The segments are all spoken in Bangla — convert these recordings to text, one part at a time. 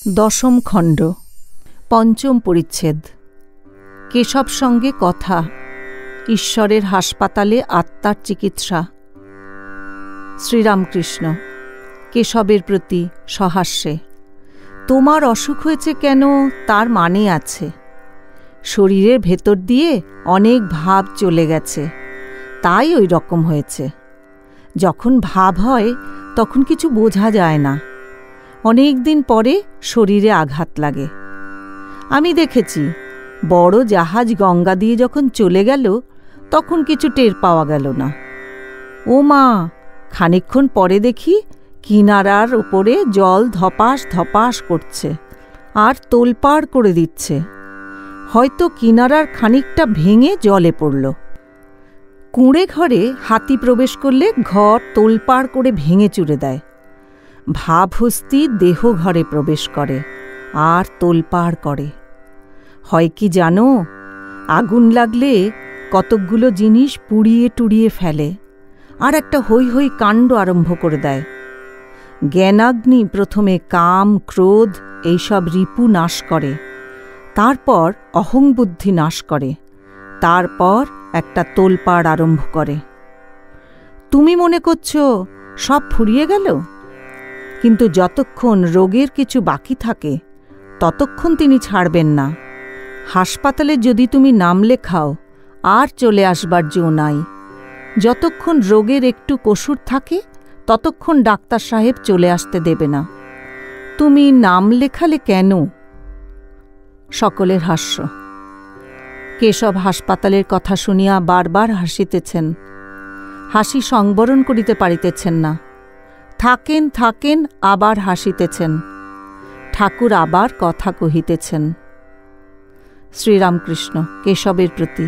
দশম খণ্ড, পঞ্চম পরিচ্ছেদ। কেশব সঙ্গে কথা। ঈশ্বরের হাসপাতালে আত্মার চিকিৎসা। শ্রীরামকৃষ্ণ কেশবের প্রতি সহাস্যে। তোমার অসুখ হয়েছে কেন তার মানে আছে। শরীরের ভেতর দিয়ে অনেক ভাব চলে গেছে, তাই ওই রকম হয়েছে। যখন ভাব হয় তখন কিছু বোঝা যায় না, অনেক দিন পরে শরীরে আঘাত লাগে। আমি দেখেছি, বড় জাহাজ গঙ্গা দিয়ে যখন চলে গেল তখন কিছু টের পাওয়া গেল না। ও মা, খানিকক্ষণ পরে দেখি কিনারার উপরে জল ধপাস ধপাস করছে আর তোলপাড় করে দিচ্ছে। হয়তো কিনারার খানিকটা ভেঙে জলে পড়ল। কুঁড়ে ঘরে হাতি প্রবেশ করলে ঘর তোলপাড় করে ভেঙে চুরে দেয়। ভাবহস্তি দেহ ঘরে প্রবেশ করে আর তোলপাড় করে। হয় কি জানো, আগুন লাগলে কতকগুলো জিনিস পুড়িয়ে টুড়িয়ে ফেলে আর একটা হৈ হৈ কাণ্ড আরম্ভ করে দেয়। জ্ঞানাগ্নি প্রথমে কাম ক্রোধ এইসব রিপু নাশ করে, তারপর অহংবুদ্ধি নাশ করে, তারপর একটা তোলপাড় আরম্ভ করে। তুমি মনে করছো সব ফুরিয়ে গেল, কিন্তু যতক্ষণ রোগের কিছু বাকি থাকে ততক্ষণ তিনি ছাড়বেন না। হাসপাতালে যদি তুমি নাম লেখাও আর চলে আসবার জো নাই। যতক্ষণ রোগের একটু কসুর থাকে ততক্ষণ ডাক্তার সাহেব চলে আসতে দেবে না। তুমি নাম লেখালে কেন? সকলের হাস্য। কেশব হাসপাতালের কথা শুনিয়া বারবার হাসিতেছেন। হাসি সংবরণ করিতে পারিতেছেন না। থাকেন থাকেন আবার হাসিতেছেন। ঠাকুর আবার কথা কহিতেছেন। শ্রীরামকৃষ্ণ কেশবের প্রতি।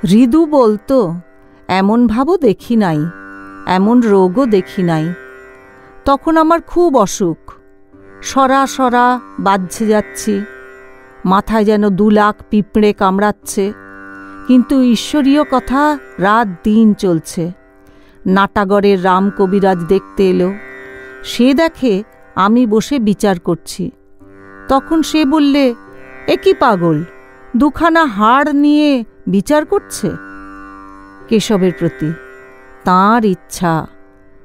হৃদু বলতো, এমন ভাবও দেখি নাই, এমন রোগও দেখি নাই। তখন আমার খুব অসুখ, সরা সরা বাজছে যাচ্ছি, মাথায় যেন 2 লাখ পিঁপড়ে কামড়াচ্ছে। কিন্তু ঈশ্বরীয় কথা রাত দিন চলছে। নাটাগড়ের রাম কবিরাজ দেখতে এলো। সে দেখে আমি বসে বিচার করছি। তখন সে বললে, এ কি পাগল, 2খানা হাড় নিয়ে বিচার করছে? কেশবের প্রতি। তাঁর ইচ্ছা,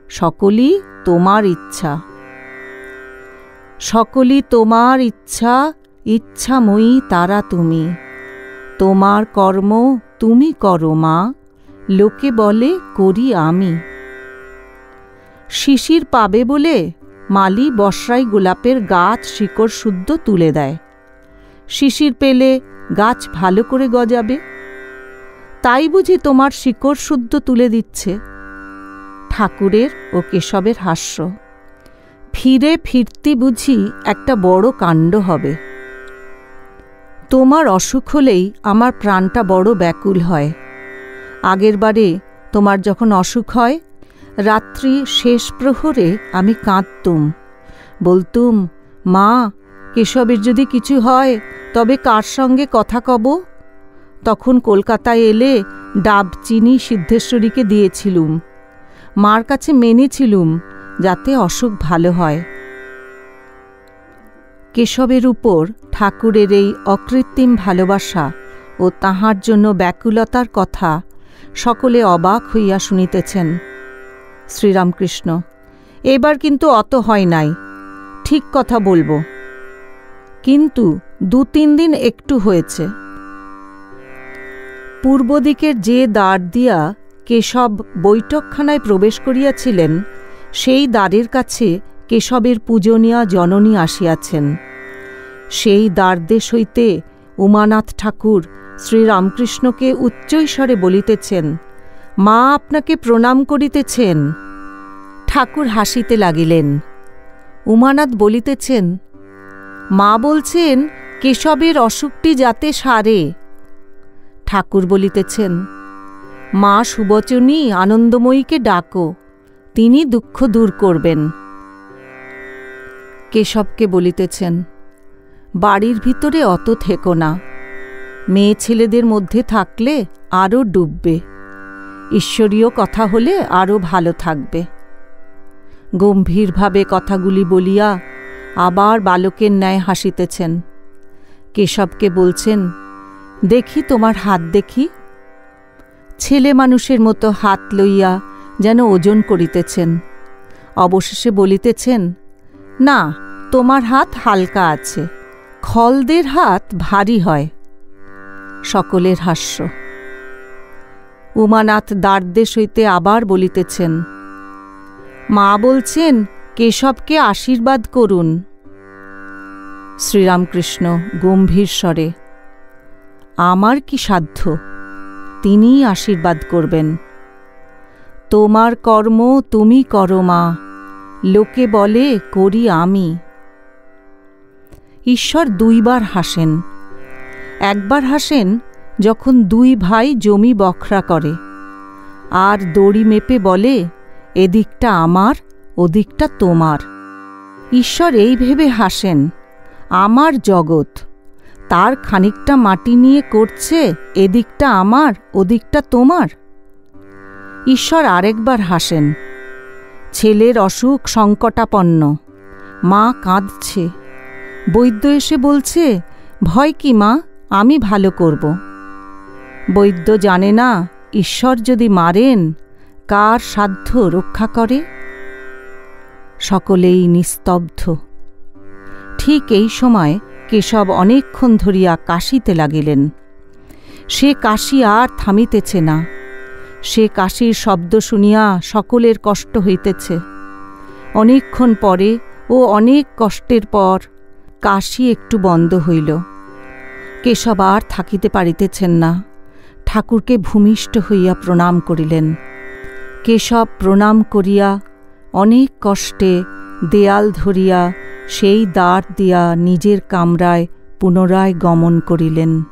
সকলই তোমার ইচ্ছা। সকলই তোমার ইচ্ছা, ইচ্ছাময়ী তারা তুমি। তোমার কর্ম তুমি করো মা, লোকে বলে করি আমি। শিশির পাবে বলে মালি বর্ষায় গোলাপের গাছ শিকড় শুদ্ধ তুলে দেয়। শিশির পেলে গাছ ভালো করে গজাবে, তাই বুঝি তোমার শিকড় শুদ্ধ তুলে দিচ্ছে। ঠাকুরের ও কেশবের হাস্য। ফিরে ফিরতি বুঝি একটা বড় কাণ্ড হবে। তোমার অসুখ হলেই আমার প্রাণটা বড় ব্যাকুল হয়। আগের বারে তোমার যখন অসুখ হয়, রাত্রি শেষ প্রহরে আমি কাঁদতুম, বলতুম, মা, কেশবের যদি কিছু হয় তবে কার সঙ্গে কথা কব? তখন কলকাতায় এলে ডাব চিনি সিদ্ধেশ্বরীকে দিয়েছিলুম। মার কাছে মেনেছিলুম যাতে অসুখ ভালো হয়। কেশবের উপর ঠাকুরের এই অকৃত্রিম ভালোবাসা ও তাহার জন্য ব্যাকুলতার কথা সকলে অবাক হইয়া শুনিতেছেন। শ্রীরামকৃষ্ণ। এবার কিন্তু অত হয় নাই, ঠিক কথা বলবো, কিন্তু 2-3 দিন একটু হয়েছে। পূর্ব দিকের যে দ্বার দিয়া কেশব বৈঠকখানায় প্রবেশ করিয়াছিলেন, সেই দ্বারের কাছে কেশবের পূজনীয়া জননী আসিয়াছেন। সেই দ্বারদেশ হইতে উমানাথ ঠাকুর শ্রীরামকৃষ্ণকে উচ্চৈস্বরে বলিতেছেন, মা আপনাকে প্রণাম করিতেছেন। ঠাকুর হাসিতে লাগিলেন। উমানাথ বলিতেছেন, মা বলছেন কেশবের অসুখটি যাতে সারে। ঠাকুর বলিতেছেন, মা সুবচনী আনন্দময়ীকে ডাকো, তিনি দুঃখ দূর করবেন। কেশবকে বলিতেছেন, বাড়ির ভিতরে অত থেকো না, মেয়ে ছেলেদের মধ্যে থাকলে আরও ডুববে, ঈশ্বরীয় কথা হলে আরও ভালো থাকবে। গম্ভীরভাবে কথাগুলি বলিয়া আবার বালকের ন্যায় হাসিতেছেন। কেশবকে বলছেন, দেখি তোমার হাত দেখি। ছেলে মানুষের মতো হাত লইয়া যেন ওজন করিতেছেন। অবশেষে বলিতেছেন, না, তোমার হাত হালকা আছে, খলদের হাত ভারী হয়। সকলের হাস্য। উমানাথ দ্বারদেশ হইতে আবার বলিতেছেন, মা বলছেন কেশবকে আশীর্বাদ করুন। শ্রীরামকৃষ্ণ গম্ভীর স্বরে, আমার কি সাধ্য, তিনিই আশীর্বাদ করবেন। তোমার কর্ম তুমি করো মা, লোকে বলে করি আমি। ঈশ্বর দুইবার হাসেন। একবার হাসেন যখন দুই ভাই জমি বখরা করে আর দড়ি মেপে বলে, এদিকটা আমার, ওদিকটা তোমার। ঈশ্বর এই ভেবে হাসেন, আমার জগৎ, তার খানিকটা মাটি নিয়ে করছে এদিকটা আমার, ওদিকটা তোমার। ঈশ্বর আরেকবার হাসেন। ছেলের অসুখ সংকটাপন্ন, মা কাঁদছে। বৈদ্য এসে বলছে, ভয় কি মা, আমি ভালো করব। বৈদ্য জানে না ঈশ্বর যদি মারেন কার সাধ্য রক্ষা করে। সকলেই নিস্তব্ধ। ঠিক এই সময় কেশব অনেকক্ষণ ধরিয়া কাশিতে লাগিলেন। সে কাশি আর থামিতেছে না। সে কাশির শব্দ শুনিয়া সকলের কষ্ট হইতেছে। অনেকক্ষণ পরে ও অনেক কষ্টের পর কাশি একটু বন্ধ হইল। কেশব আর থাকিতে পারিতেছেন না। ঠাকুরকে ভূমিষ্ঠ হইয়া প্রণাম করিলেন। কেশব প্রণাম করিয়া অনেক কষ্টে দেয়াল ধরিয়া সেই দ্বার দিয়া নিজের কামরায় পুনরায় গমন করিলেন।